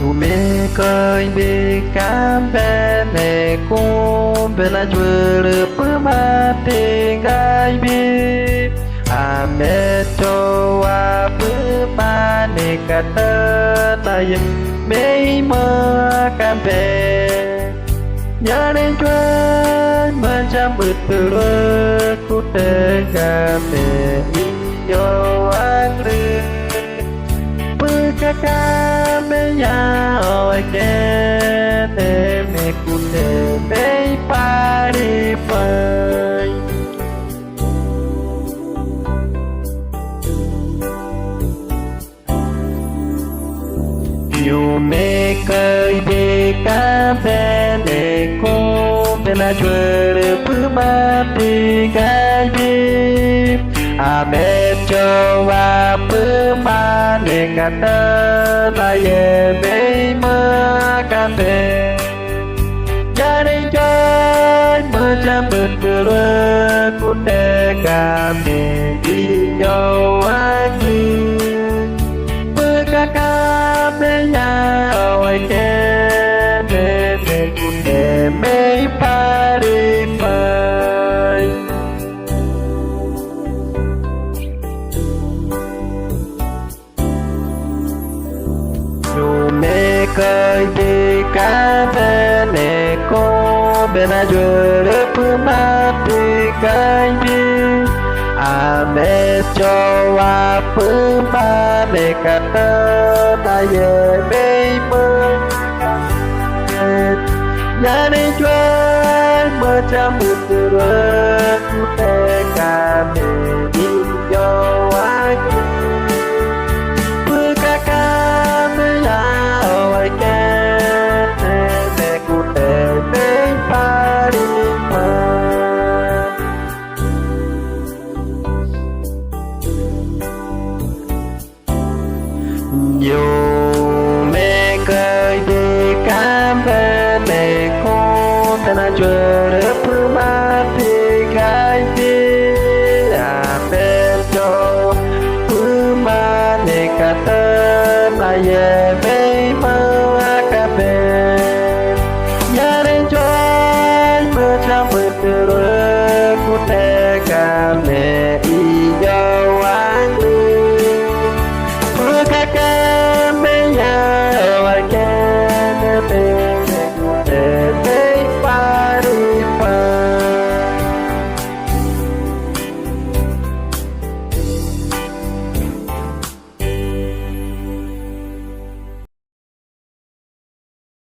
tu me coi be cambe ne con be la jure puma te gai be a me to wa puma ne kata na yin me ma cambe nhớ đến chuyến bên trăm bực từ lối cút để cà phê yêu anh đi bữa ca mê ya oi kê để mẹ cút để mẹ party phơi yêu mẹ cười đi cà phê để cô bên là chơi được bữa ba đi cái gì à mẹ cho và bữa ba để cả tơ là về bên mơ cà phê gia đình chơi mơ trăm bữa bữa cút để cà phê đi nhau anh đi bữa ca mê ya oi kê để mẹ cút để mẹ party phơi dù mẹ cười đi cà phê nè cô bên ai chơi được bữa mắt đi cái gì à mẹ cho wa bữa ba để cả tơ ta về bên mơ nhà đi chơi mơ trăm một từ rồi cứ thế cả mẹ đi cho anh bữa ca mẹ ya oi kê mẹ cụ thể bên party nhiều